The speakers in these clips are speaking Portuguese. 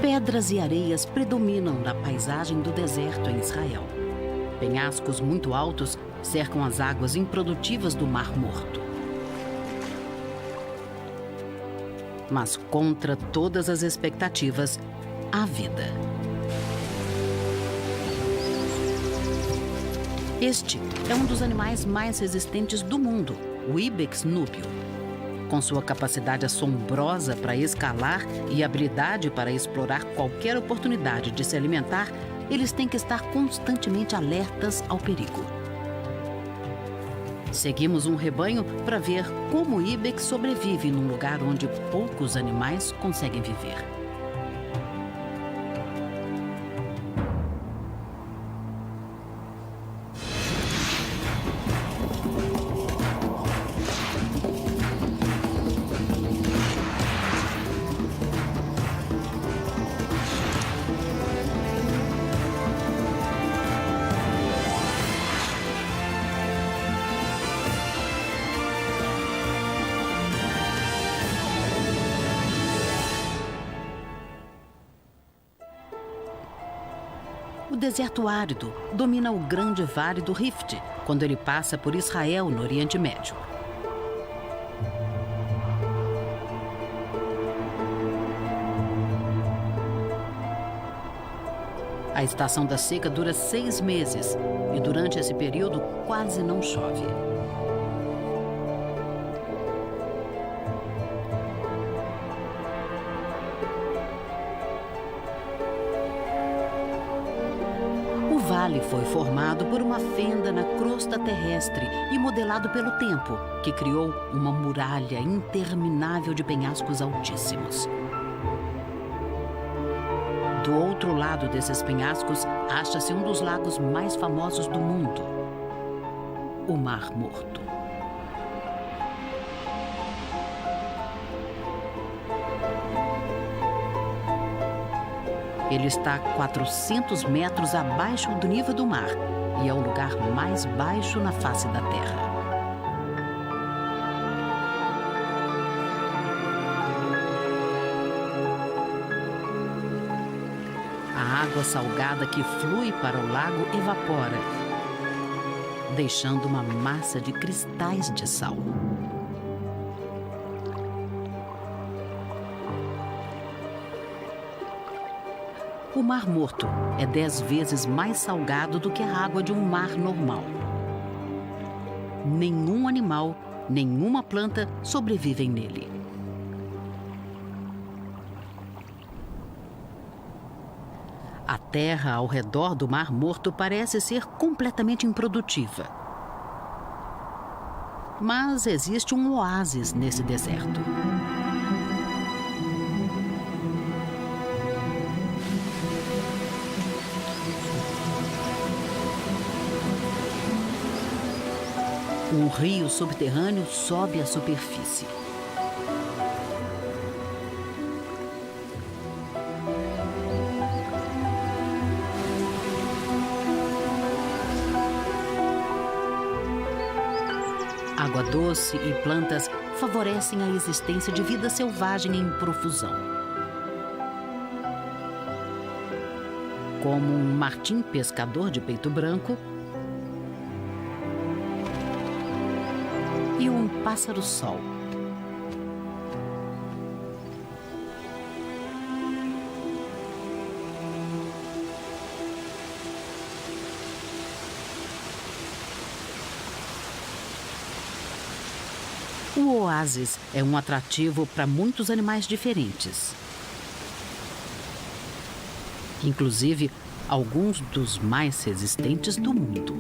Pedras e areias predominam na paisagem do deserto em Israel. Penhascos muito altos cercam as águas improdutivas do Mar Morto. Mas contra todas as expectativas, há vida. Este é um dos animais mais resistentes do mundo, o Ibex núbio. Com sua capacidade assombrosa para escalar e habilidade para explorar qualquer oportunidade de se alimentar, eles têm que estar constantemente alertas ao perigo. Seguimos um rebanho para ver como o Ibex sobrevive num lugar onde poucos animais conseguem viver. O deserto árido domina o grande vale do Rift, quando ele passa por Israel, no Oriente Médio. A estação da seca dura 6 meses e durante esse período quase não chove. O vale foi formado por uma fenda na crosta terrestre e modelado pelo tempo, que criou uma muralha interminável de penhascos altíssimos. Do outro lado desses penhascos, acha-se um dos lagos mais famosos do mundo, o Mar Morto. Ele está 400 metros abaixo do nível do mar e é o lugar mais baixo na face da Terra. A água salgada que flui para o lago evapora, deixando uma massa de cristais de sal. O Mar Morto é 10 vezes mais salgado do que a água de um mar normal. Nenhum animal, nenhuma planta sobrevivem nele. A terra ao redor do Mar Morto parece ser completamente improdutiva. Mas existe um oásis nesse deserto. Um rio subterrâneo sobe à superfície. Água doce e plantas favorecem a existência de vida selvagem em profusão. Como um martim pescador de peito branco e um pássaro-sol. O oásis é um atrativo para muitos animais diferentes. Inclusive, alguns dos mais resistentes do mundo.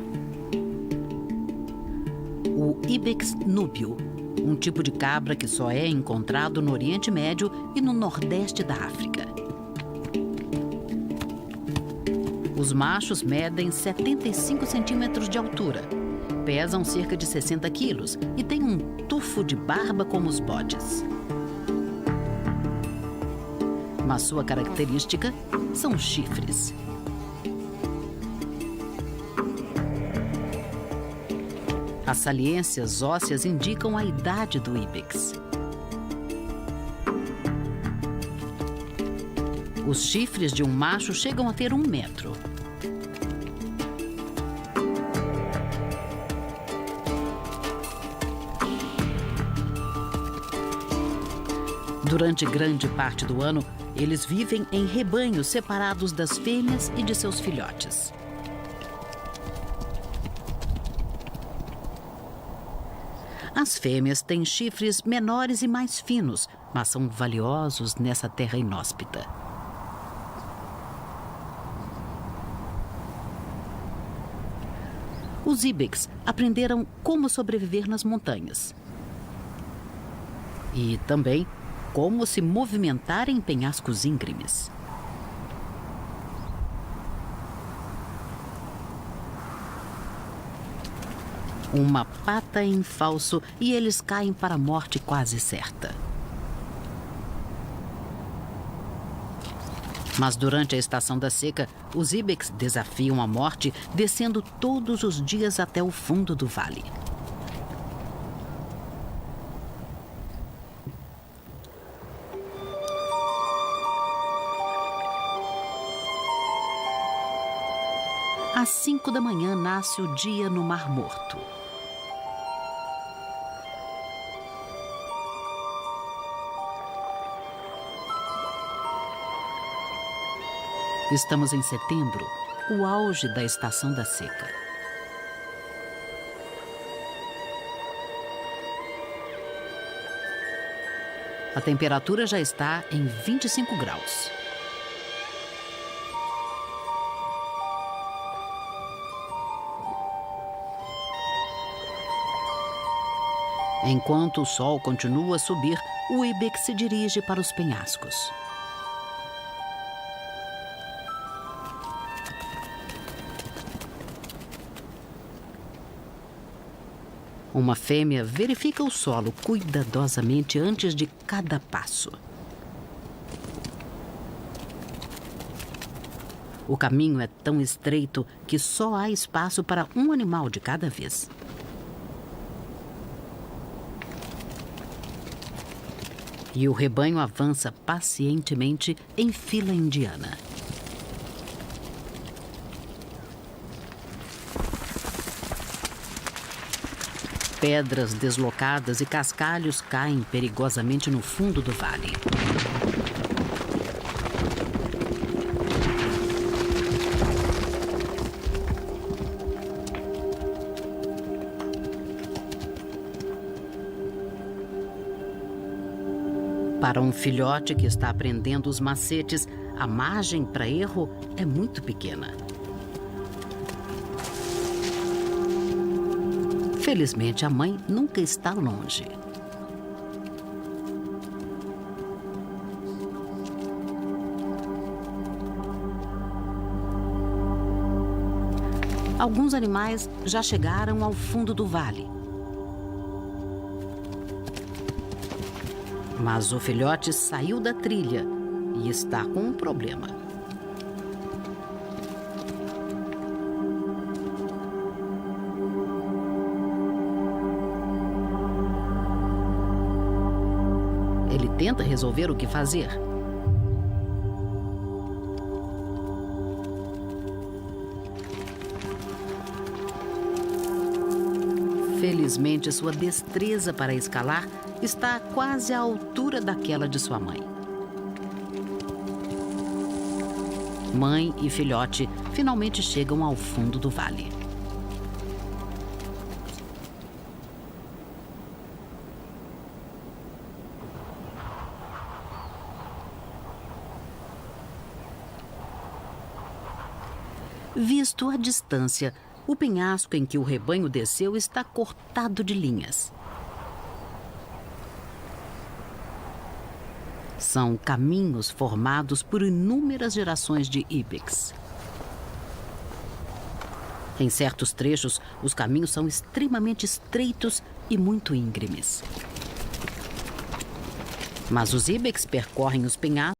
O Ibex núbio, um tipo de cabra que só é encontrado no Oriente Médio e no Nordeste da África. Os machos medem 75 centímetros de altura, pesam cerca de 60 quilos e têm um tufo de barba como os bodes. Mas sua característica são os chifres. As saliências ósseas indicam a idade do Ibex. Os chifres de um macho chegam a ter 1 metro. Durante grande parte do ano, eles vivem em rebanhos separados das fêmeas e de seus filhotes. As fêmeas têm chifres menores e mais finos, mas são valiosos nessa terra inóspita. Os ibex aprenderam como sobreviver nas montanhas. E também como se movimentar em penhascos íngremes. Uma pata em falso e eles caem para a morte quase certa. Mas durante a estação da seca, os ibex desafiam a morte descendo todos os dias até o fundo do vale. Às 5 da manhã nasce o dia no Mar Morto. Estamos em setembro, o auge da estação da seca. A temperatura já está em 25 graus. Enquanto o sol continua a subir, o ibex se dirige para os penhascos. Uma fêmea verifica o solo cuidadosamente antes de cada passo. O caminho é tão estreito que só há espaço para um animal de cada vez. E o rebanho avança pacientemente em fila indiana. Pedras deslocadas e cascalhos caem perigosamente no fundo do vale. Para um filhote que está aprendendo os macetes, a margem para erro é muito pequena. Felizmente, a mãe nunca está longe. Alguns animais já chegaram ao fundo do vale. Mas o filhote saiu da trilha e está com um problema. Ele tenta resolver o que fazer. Felizmente, sua destreza para escalar está quase à altura daquela de sua mãe. Mãe e filhote finalmente chegam ao fundo do vale. Visto à distância, o penhasco em que o rebanho desceu está cortado de linhas. São caminhos formados por inúmeras gerações de ibex. Em certos trechos, os caminhos são extremamente estreitos e muito íngremes. Mas os ibex percorrem os penhascos.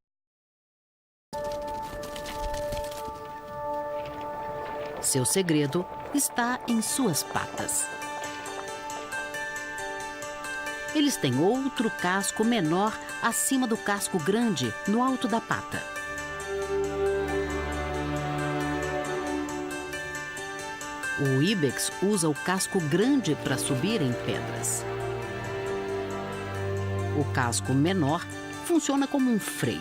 Seu segredo está em suas patas. Eles têm outro casco menor acima do casco grande, no alto da pata. O ibex usa o casco grande para subir em pedras. O casco menor funciona como um freio.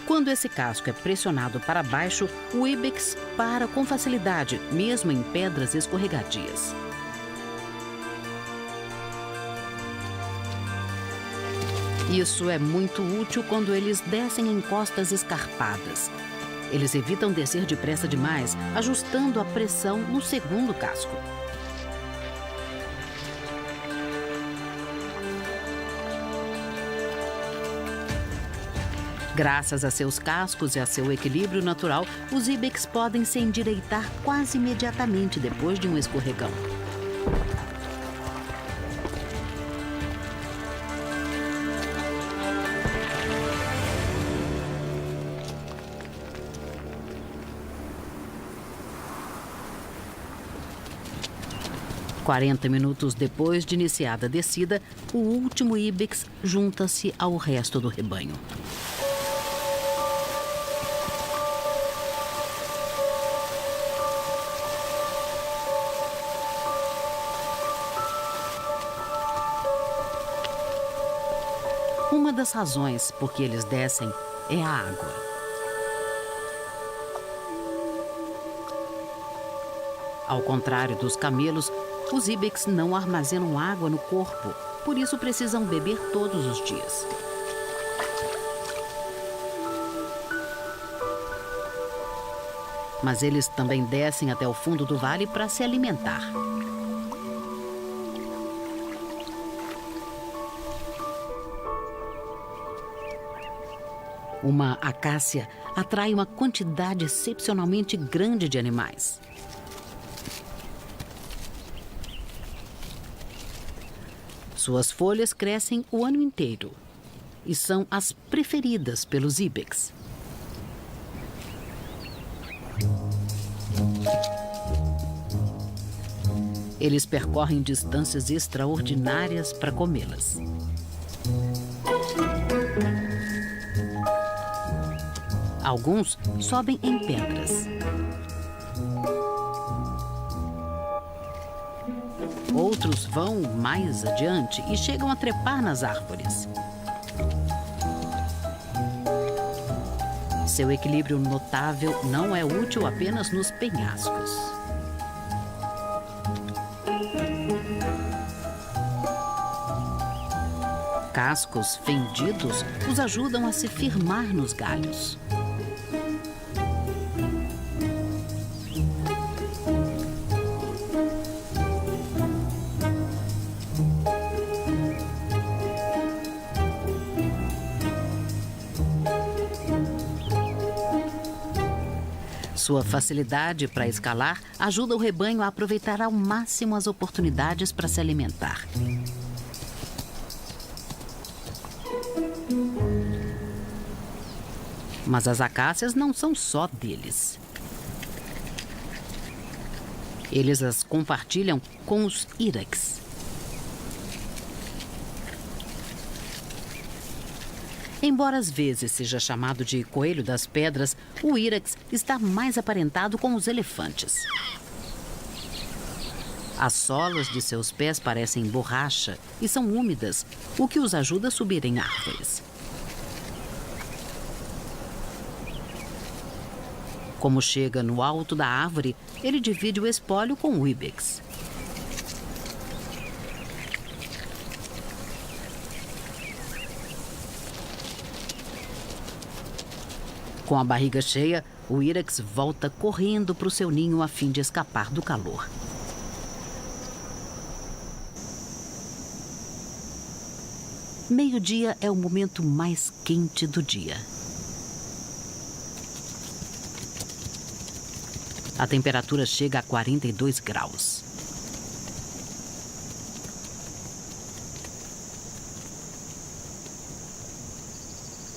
Quando esse casco é pressionado para baixo, o ibex para com facilidade, mesmo em pedras escorregadias. Isso é muito útil quando eles descem em costas escarpadas. Eles evitam descer depressa demais, ajustando a pressão no segundo casco. Graças a seus cascos e a seu equilíbrio natural, os ibex podem se endireitar quase imediatamente depois de um escorregão. Quarenta minutos depois de iniciada a descida, o último ibex junta-se ao resto do rebanho. Uma das razões por que eles descem é a água. Ao contrário dos camelos, os ibex não armazenam água no corpo, por isso precisam beber todos os dias. Mas eles também descem até o fundo do vale para se alimentar. Uma acácia atrai uma quantidade excepcionalmente grande de animais. Suas folhas crescem o ano inteiro e são as preferidas pelos ibex. Eles percorrem distâncias extraordinárias para comê-las. Alguns sobem em pedras. Outros vão mais adiante e chegam a trepar nas árvores. Seu equilíbrio notável não é útil apenas nos penhascos. Cascos fendidos os ajudam a se firmar nos galhos. Sua facilidade para escalar ajuda o rebanho a aproveitar ao máximo as oportunidades para se alimentar. Mas as acácias não são só deles. Eles as compartilham com os irex. Embora às vezes seja chamado de coelho das pedras, o irex está mais aparentado com os elefantes. As solas de seus pés parecem borracha e são úmidas, o que os ajuda a subir em árvores. Como chega no alto da árvore, ele divide o espólio com o ibex. Com a barriga cheia, o irex volta correndo para o seu ninho a fim de escapar do calor. Meio-dia é o momento mais quente do dia. A temperatura chega a 42 graus.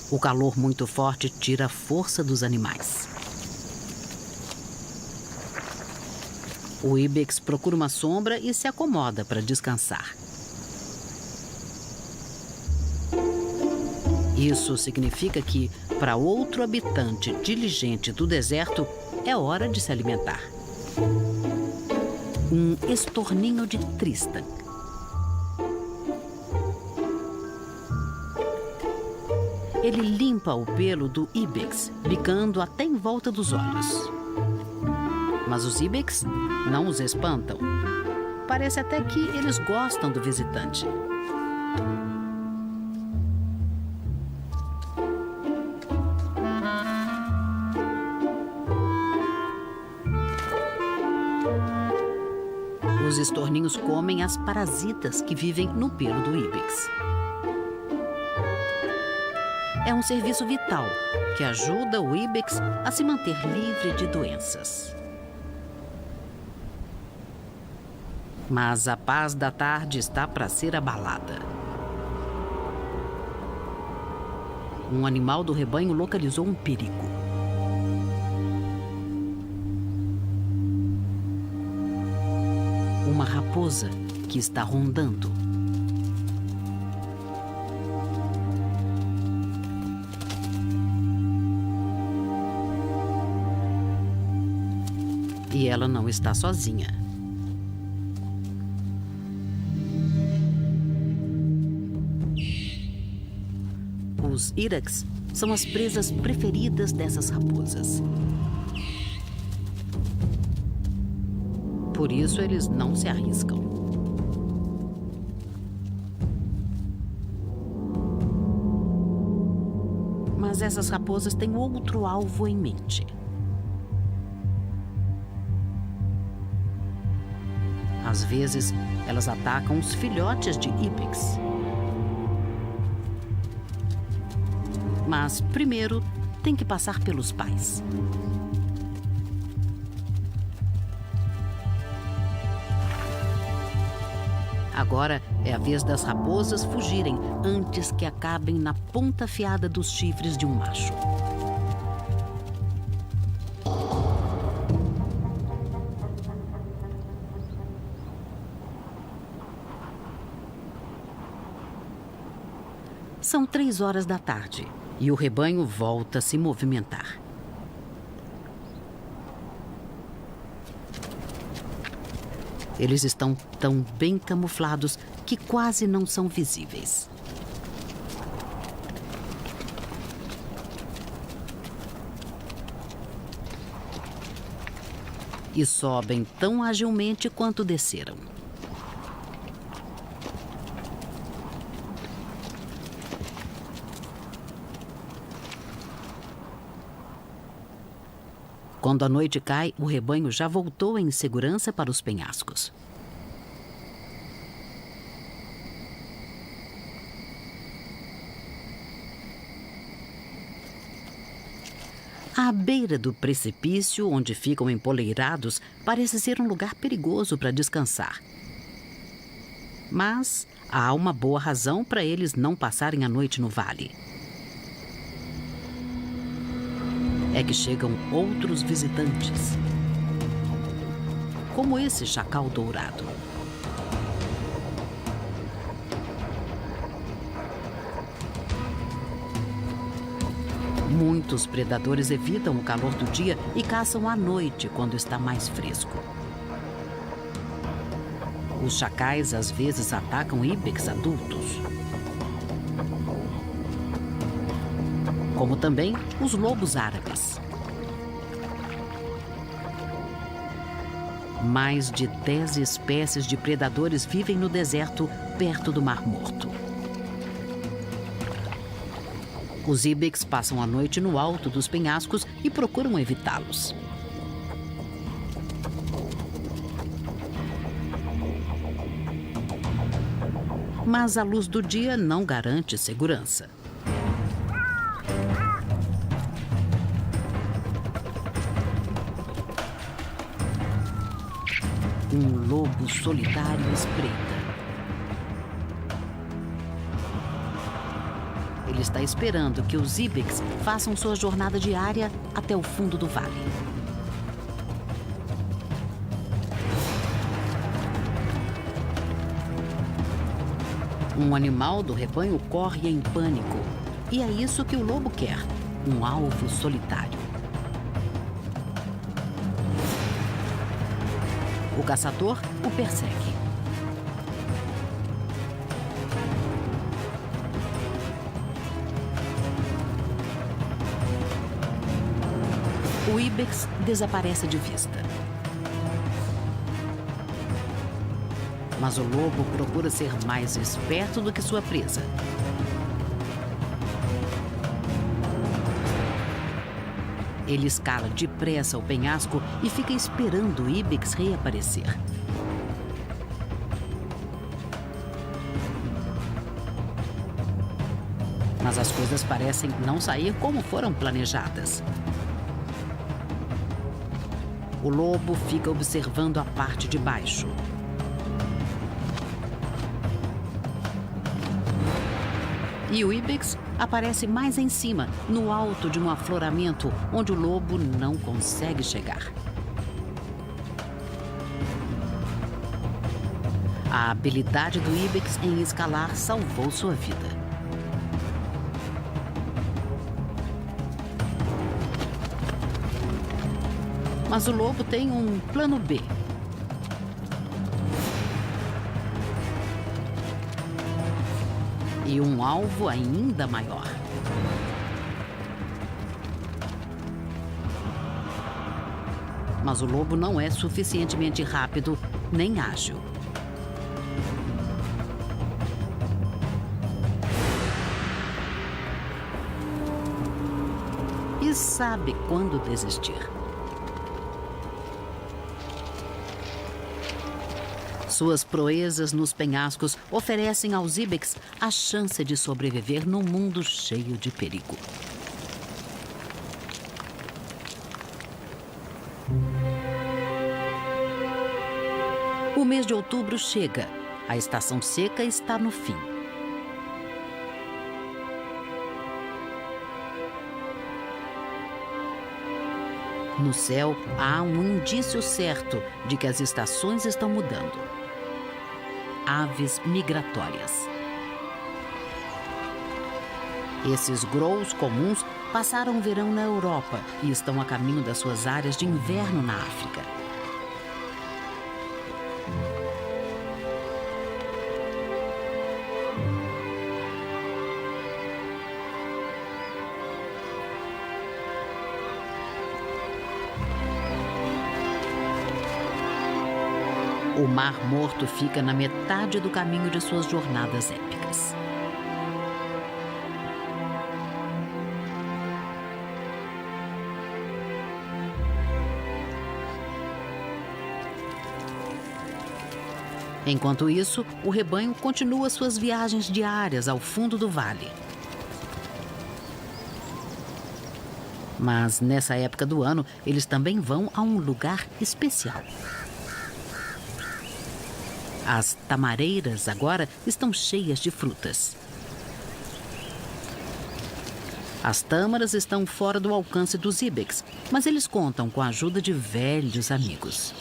O calor muito forte tira a força dos animais. O ibex procura uma sombra e se acomoda para descansar. Isso significa que, para outro habitante diligente do deserto, é hora de se alimentar. Um estorninho de Tristan. Ele limpa o pelo do ibex, bicando até em volta dos olhos. Mas os ibex não os espantam. Parece até que eles gostam do visitante. Os estorninhos comem as parasitas que vivem no pelo do ibex. É um serviço vital que ajuda o ibex a se manter livre de doenças. Mas a paz da tarde está para ser abalada. Um animal do rebanho localizou um perigo. Uma raposa que está rondando. E ela não está sozinha. Os irax são as presas preferidas dessas raposas. Por isso, eles não se arriscam. Mas essas raposas têm outro alvo em mente. Às vezes, elas atacam os filhotes de ibex. Mas, primeiro, tem que passar pelos pais. Agora é a vez das raposas fugirem antes que acabem na ponta afiada dos chifres de um macho. São 3 horas da tarde e o rebanho volta a se movimentar. Eles estão tão bem camuflados que quase não são visíveis. E sobem tão agilmente quanto desceram. Quando a noite cai, o rebanho já voltou em segurança para os penhascos. À beira do precipício, onde ficam empoleirados, parece ser um lugar perigoso para descansar. Mas há uma boa razão para eles não passarem a noite no vale. É que chegam outros visitantes, como esse chacal dourado. Muitos predadores evitam o calor do dia e caçam à noite, quando está mais fresco. Os chacais às vezes atacam ibex adultos, como também os lobos árabes. Mais de 10 espécies de predadores vivem no deserto, perto do Mar Morto. Os ibex passam a noite no alto dos penhascos e procuram evitá-los. Mas a luz do dia não garante segurança. Um lobo solitário espreita. Ele está esperando que os ibex façam sua jornada diária até o fundo do vale. Um animal do rebanho corre em pânico. E é isso que o lobo quer: um alvo solitário. O caçador o persegue. O ibex desaparece de vista. Mas o lobo procura ser mais esperto do que sua presa. Ele escala depressa o penhasco e fica esperando o ibex reaparecer. Mas as coisas parecem não sair como foram planejadas. O lobo fica observando a parte de baixo. E o ibex aparece mais em cima, no alto de um afloramento onde o lobo não consegue chegar. A habilidade do ibex em escalar salvou sua vida. Mas o lobo tem um plano B. E um alvo ainda maior. Mas o lobo não é suficientemente rápido nem ágil. E sabe quando desistir. Suas proezas nos penhascos oferecem aos ibex a chance de sobreviver num mundo cheio de perigo. O mês de outubro chega. A estação seca está no fim. No céu, há um indício certo de que as estações estão mudando. Aves migratórias. Esses ghrouls comuns passaram o verão na Europa e estão a caminho das suas áreas de inverno na África. O Mar Morto fica na metade do caminho de suas jornadas épicas. Enquanto isso, o rebanho continua suas viagens diárias ao fundo do vale. Mas nessa época do ano, eles também vão a um lugar especial. As tamareiras agora estão cheias de frutas. As tâmaras estão fora do alcance dos ibex, mas eles contam com a ajuda de velhos amigos.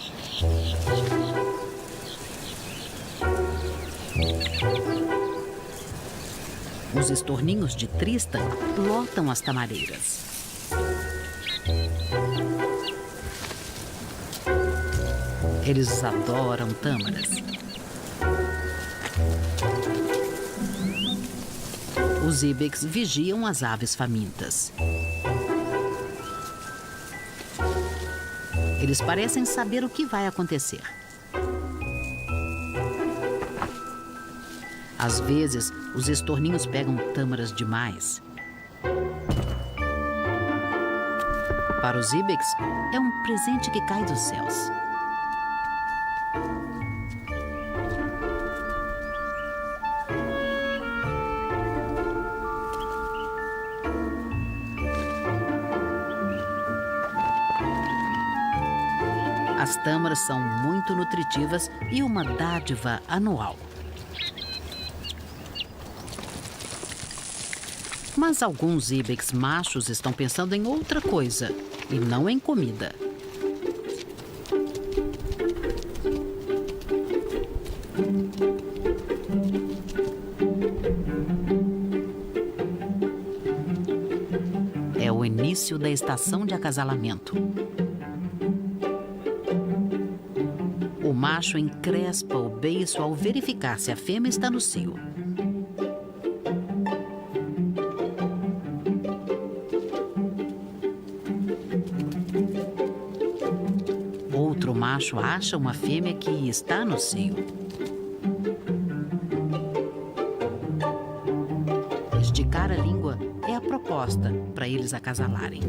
Os estorninhos de Tristan lotam as tamareiras. Eles adoram tâmaras. Os ibex vigiam as aves famintas. Eles parecem saber o que vai acontecer. Às vezes, os estorninhos pegam tâmaras demais. Para os ibex, é um presente que cai dos céus. As tâmaras são muito nutritivas e uma dádiva anual. Mas alguns ibex machos estão pensando em outra coisa, e não em comida. o início da estação de acasalamento. O macho encrespa o beiço ao verificar se a fêmea está no cio. Outro macho acha uma fêmea que está no cio. Esticar a língua é a proposta para eles acasalarem.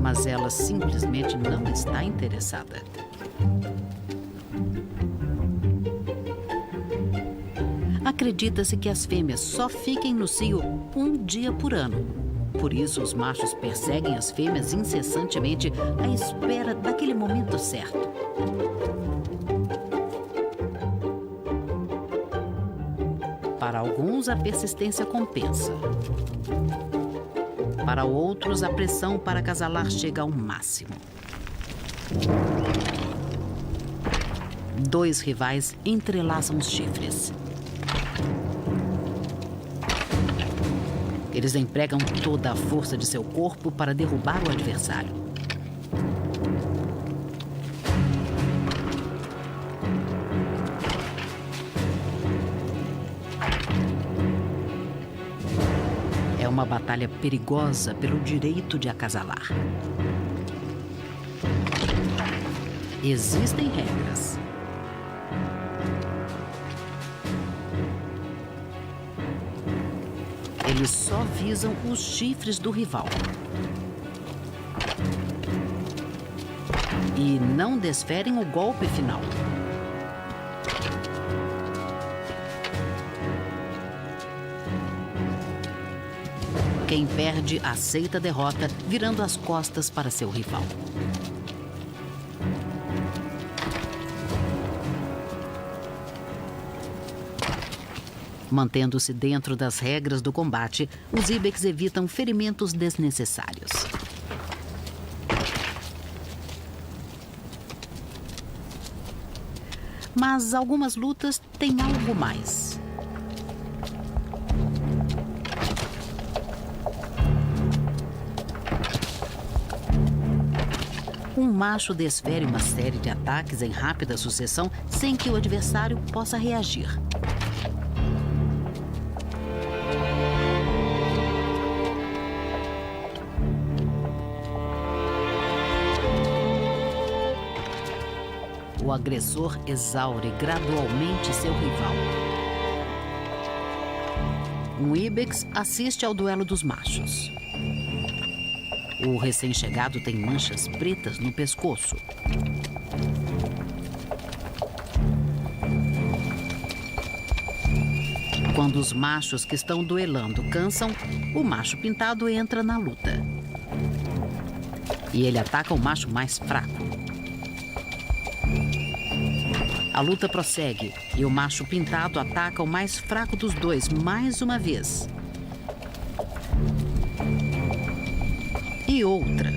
Mas ela simplesmente não está interessada. Acredita-se que as fêmeas só fiquem no cio um dia por ano. Por isso, os machos perseguem as fêmeas incessantemente à espera daquele momento certo. Para alguns, a persistência compensa. Para outros, a pressão para acasalar chega ao máximo. Dois rivais entrelaçam os chifres. Eles empregam toda a força de seu corpo para derrubar o adversário. É uma batalha perigosa pelo direito de acasalar. Existem regras. Eles só visam os chifres do rival. E não desferem o golpe final. Quem perde aceita a derrota, virando as costas para seu rival. Mantendo-se dentro das regras do combate, os ibex evitam ferimentos desnecessários. Mas algumas lutas têm algo mais. Um macho desfere uma série de ataques em rápida sucessão sem que o adversário possa reagir. O agressor exaure gradualmente seu rival. Um ibex assiste ao duelo dos machos. O recém-chegado tem manchas pretas no pescoço. Quando os machos que estão duelando cansam, o macho pintado entra na luta. E ele ataca o macho mais fraco. A luta prossegue e o macho pintado ataca o mais fraco dos dois mais uma vez. E outra.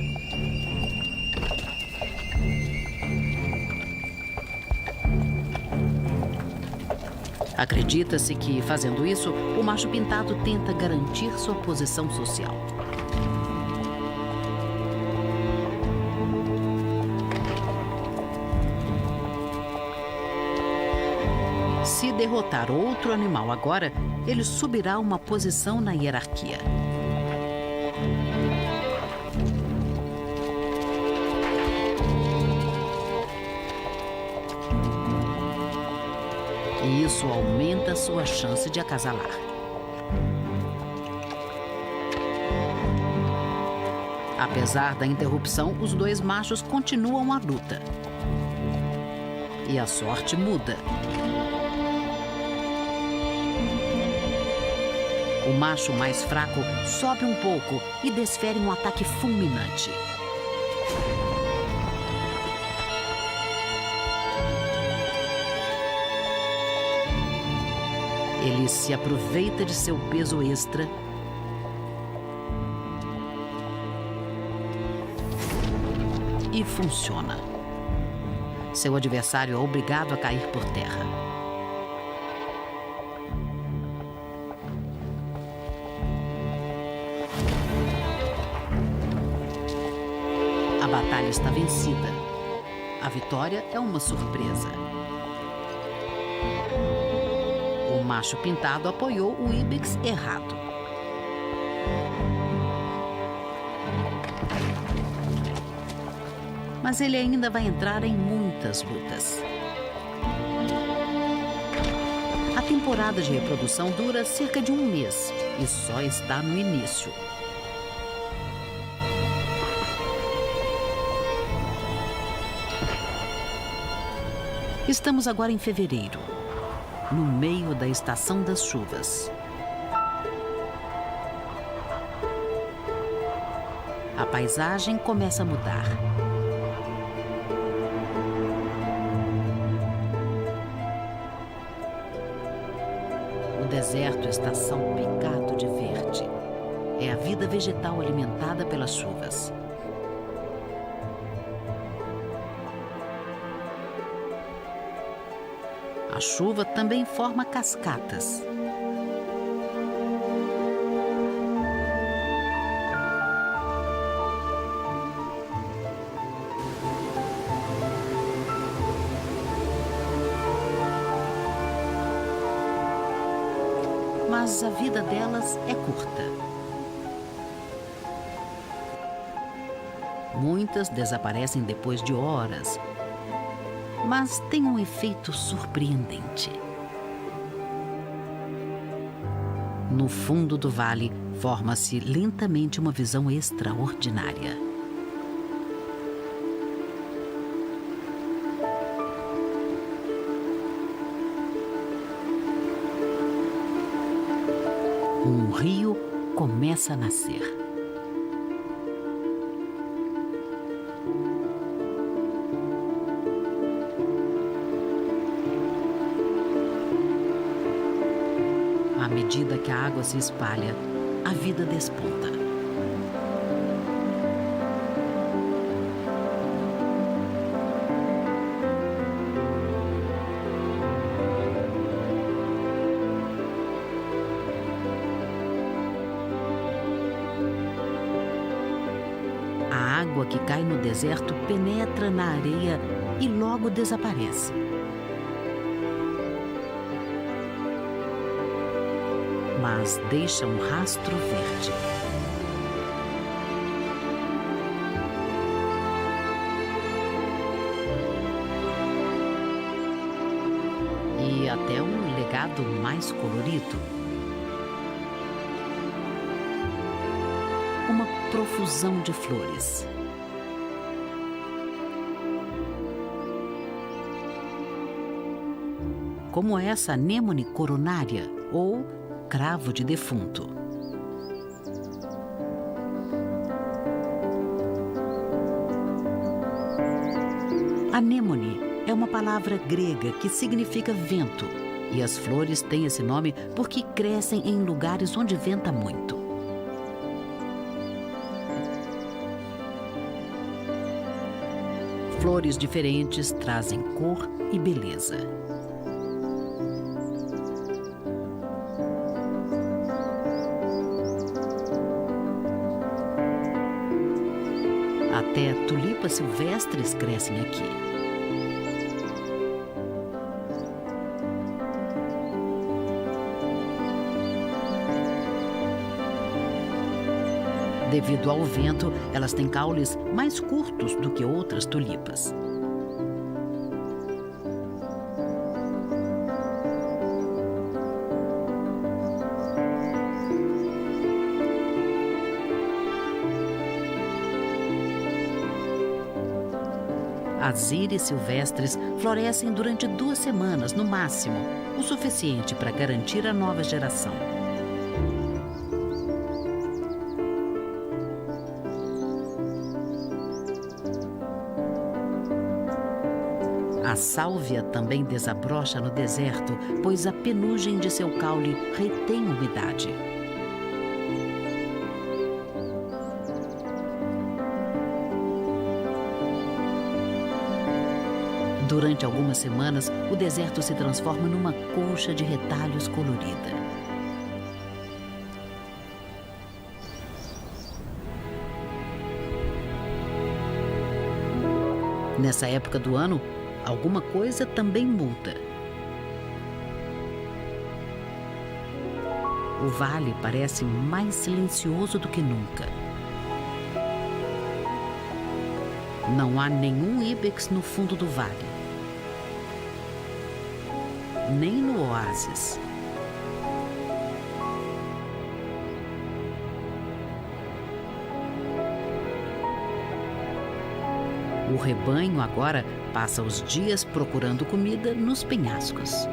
Acredita-se que, fazendo isso, o macho pintado tenta garantir sua posição social. Se derrotar outro animal agora, ele subirá uma posição na hierarquia. E isso aumenta sua chance de acasalar. Apesar da interrupção, os dois machos continuam a luta. E a sorte muda. O macho mais fraco sobe um pouco e desfere um ataque fulminante. Ele se aproveita de seu peso extra e funciona. Seu adversário é obrigado a cair por terra. A batalha está vencida. A vitória é uma surpresa. O macho pintado apoiou o íbex errado. Mas ele ainda vai entrar em muitas lutas. A temporada de reprodução dura cerca de um mês e só está no início. Estamos agora em fevereiro, no meio da estação das chuvas. A paisagem começa a mudar. O deserto está salpicado de verde. É a vida vegetal alimentada pelas chuvas. A chuva também forma cascatas. Mas a vida delas é curta. Muitas desaparecem depois de horas, mas tem um efeito surpreendente. No fundo do vale, forma-se lentamente uma visão extraordinária. Um rio começa a nascer. À medida que a água se espalha, a vida desponta. A água que cai no deserto penetra na areia e logo desaparece. Mas deixa um rastro verde. E até um legado mais colorido. Uma profusão de flores. Como essa anêmone coronária ou cravo de defunto. Anêmone é uma palavra grega que significa vento, e as flores têm esse nome porque crescem em lugares onde venta muito. Flores diferentes trazem cor e beleza. Até tulipas silvestres crescem aqui. Devido ao vento, elas têm caules mais curtos do que outras tulipas. As íris silvestres florescem durante 2 semanas, no máximo, o suficiente para garantir a nova geração. A sálvia também desabrocha no deserto, pois a penugem de seu caule retém umidade. Durante algumas semanas, o deserto se transforma numa colcha de retalhos colorida. Nessa época do ano, alguma coisa também muda. O vale parece mais silencioso do que nunca. Não há nenhum íbex no fundo do vale, nem no oásis. O rebanho agora passa os dias procurando comida nos penhascos.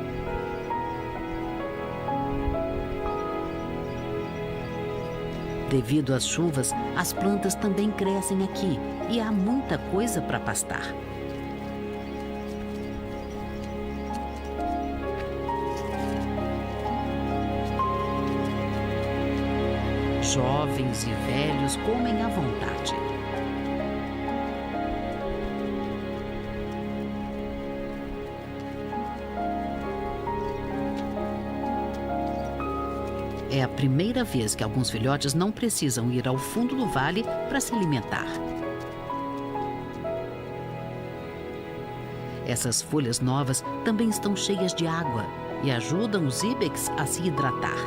Devido às chuvas, as plantas também crescem aqui e há muita coisa para pastar. Jovens e velhos comem à vontade. É a primeira vez que alguns filhotes não precisam ir ao fundo do vale para se alimentar. Essas folhas novas também estão cheias de água e ajudam os íbex a se hidratar.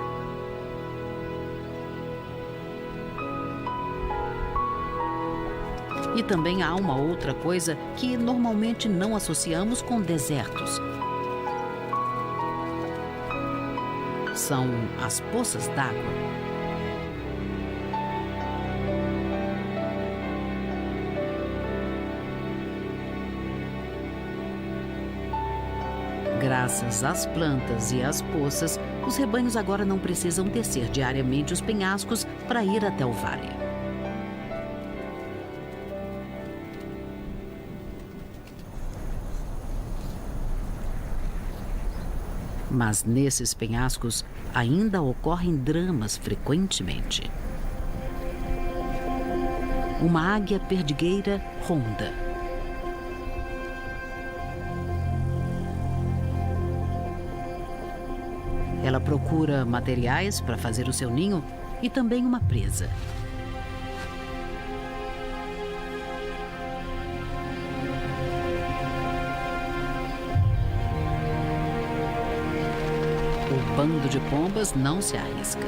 E também há uma outra coisa que normalmente não associamos com desertos. São as poças d'água. Graças às plantas e às poças, os rebanhos agora não precisam descer diariamente os penhascos para ir até o vale. Mas nesses penhascos ainda ocorrem dramas frequentemente. Uma águia perdigueira ronda. Ela procura materiais para fazer o seu ninho e também uma presa. O bando de pombas não se arrisca.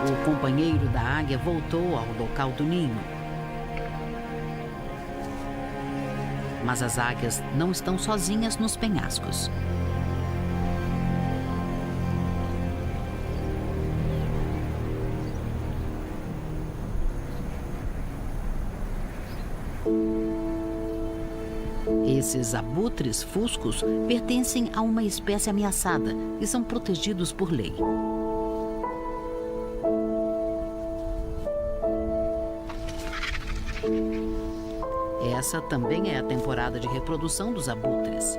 O companheiro da águia voltou ao local do ninho. Mas as águias não estão sozinhas nos penhascos. Esses abutres fuscos pertencem a uma espécie ameaçada e são protegidos por lei. Essa também é a temporada de reprodução dos abutres.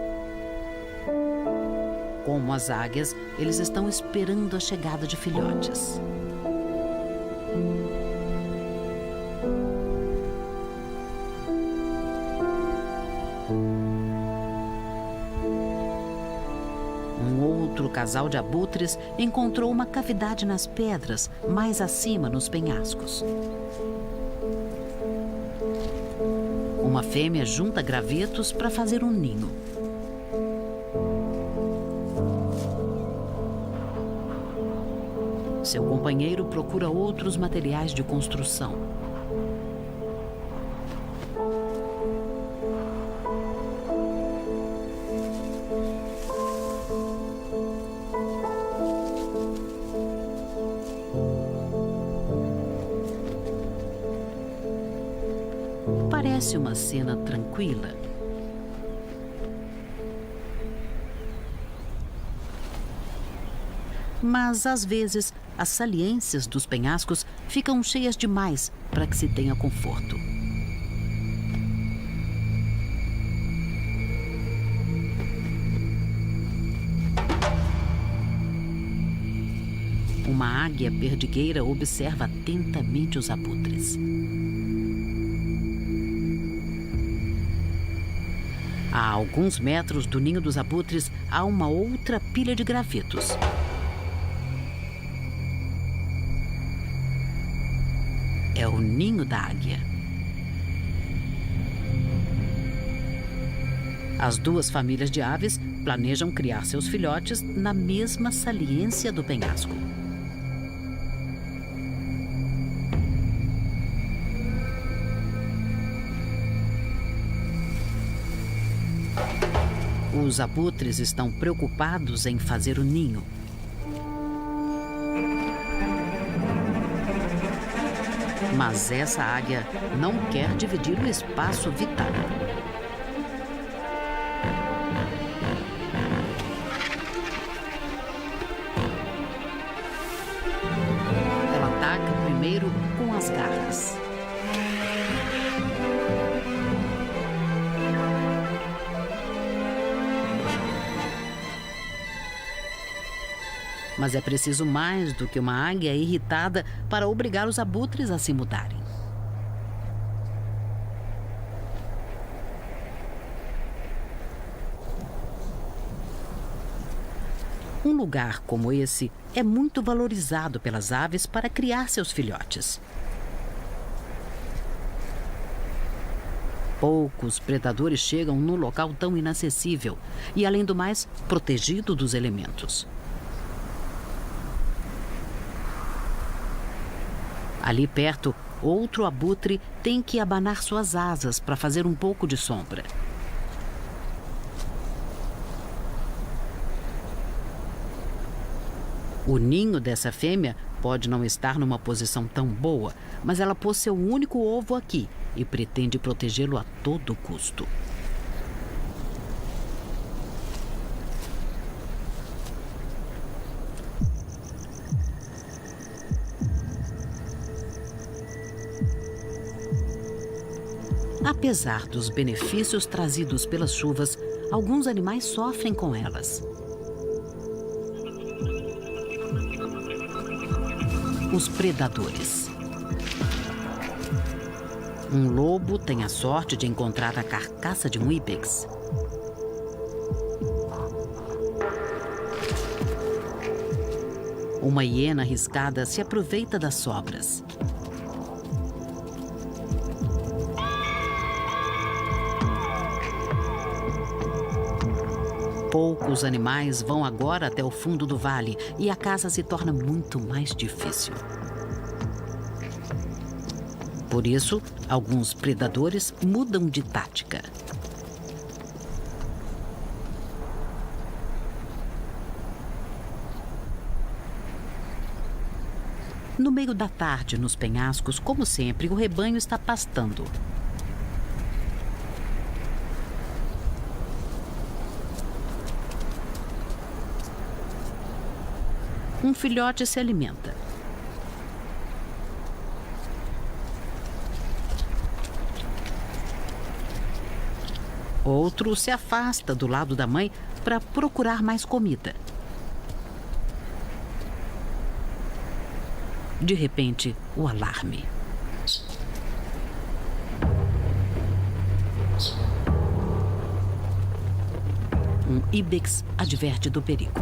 Como as águias, eles estão esperando a chegada de filhotes. Um outro casal de abutres encontrou uma cavidade nas pedras, mais acima nos penhascos. Uma fêmea junta gravetos para fazer um ninho. Seu companheiro procura outros materiais de construção. Parece uma cena tranquila. Mas, às vezes, as saliências dos penhascos ficam cheias demais para que se tenha conforto. Uma uma águia perdigueira observa atentamente os abutres. A alguns metros do ninho dos abutres há uma outra pilha de gravetos. É o ninho da águia. As duas famílias de aves planejam criar seus filhotes na mesma saliência do penhasco. Os abutres estão preocupados em fazer o ninho. Mas essa águia não quer dividir o espaço vital. Ela ataca primeiro com as garras. Mas é preciso mais do que uma águia irritada para obrigar os abutres a se mudarem. Um lugar como esse é muito valorizado pelas aves para criar seus filhotes. Poucos predadores chegam num local tão inacessível e, além do mais, protegido dos elementos. Ali perto, outro abutre tem que abanar suas asas para fazer um pouco de sombra. O ninho dessa fêmea pode não estar numa posição tão boa, mas ela pôs seu único ovo aqui e pretende protegê-lo a todo custo. Apesar dos benefícios trazidos pelas chuvas, alguns animais sofrem com elas. Os predadores. Um lobo tem a sorte de encontrar a carcaça de um ibex. Uma hiena arriscada se aproveita das sobras. Poucos animais vão agora até o fundo do vale e a caça se torna muito mais difícil. Por isso, alguns predadores mudam de tática. No meio da tarde, nos penhascos, como sempre, o rebanho está pastando. Um filhote se alimenta. Outro se afasta do lado da mãe para procurar mais comida. De repente, o alarme. Um ibex adverte do perigo.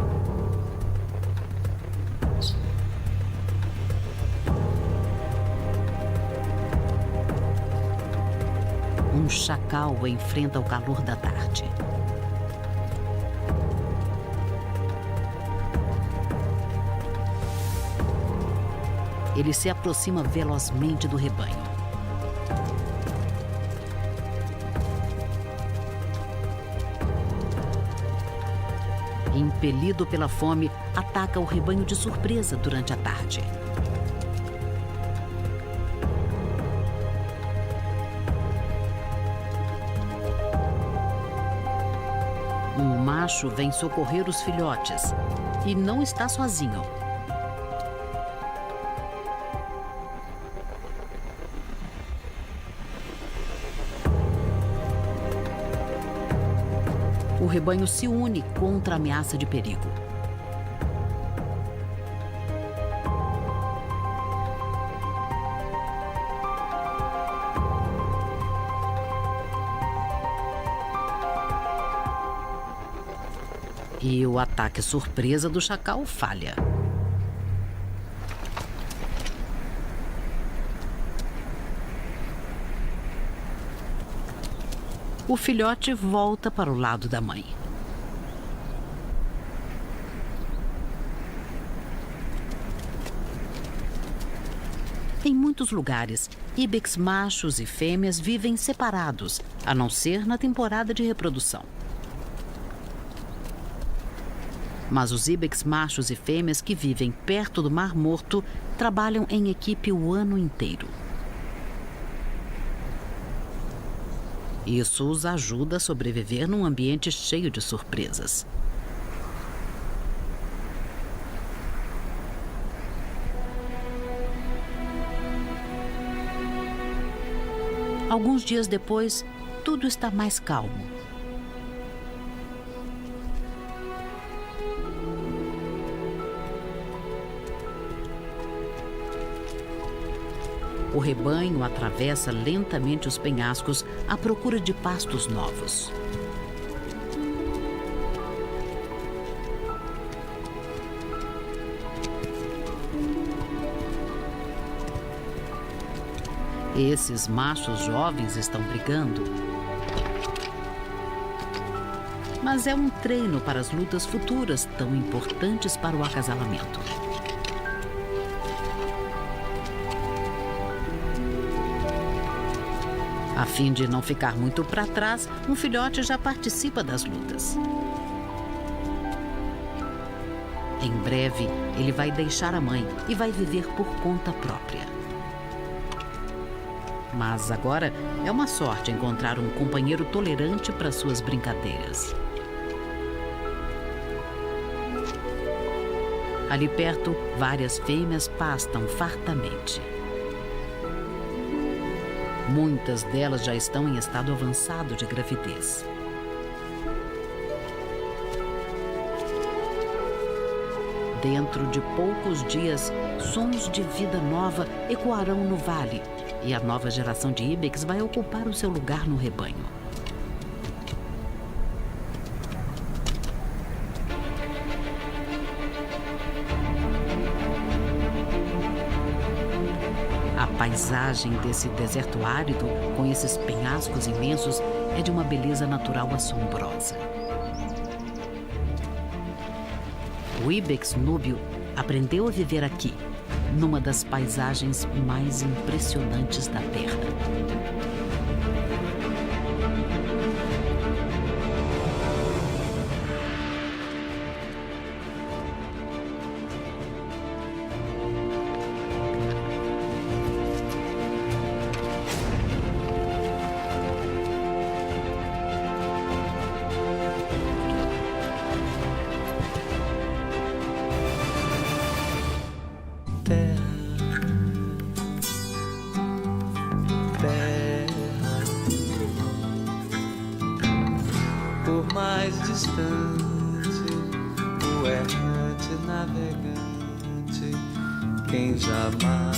Um chacal enfrenta o calor da tarde. Ele se aproxima velozmente do rebanho. Impelido pela fome, ataca o rebanho de surpresa durante a tarde. Um macho vem socorrer os filhotes e não está sozinho. O rebanho se une contra a ameaça de perigo. E o ataque surpresa do chacal falha. O filhote volta para o lado da mãe. Em muitos lugares, íbex machos e fêmeas vivem separados, a não ser na temporada de reprodução. Mas os íbex machos e fêmeas que vivem perto do Mar Morto trabalham em equipe o ano inteiro. Isso os ajuda a sobreviver num ambiente cheio de surpresas. Alguns dias depois, tudo está mais calmo. O rebanho atravessa lentamente os penhascos à procura de pastos novos. Esses machos jovens estão brigando. Mas é um treino para as lutas futuras tão importantes para o acasalamento. A fim de não ficar muito para trás, um filhote já participa das lutas. Em breve, ele vai deixar a mãe e vai viver por conta própria. Mas agora é uma sorte encontrar um companheiro tolerante para suas brincadeiras. Ali perto, várias fêmeas pastam fartamente. Muitas delas já estão em estado avançado de gravidez. Dentro de poucos dias, sons de vida nova ecoarão no vale e a nova geração de íbex vai ocupar o seu lugar no rebanho. A paisagem desse deserto árido, com esses penhascos imensos, é de uma beleza natural assombrosa. O íbex núbio aprendeu a viver aqui, numa das paisagens mais impressionantes da Terra. Por mais distante, o errante navegante, quem jamais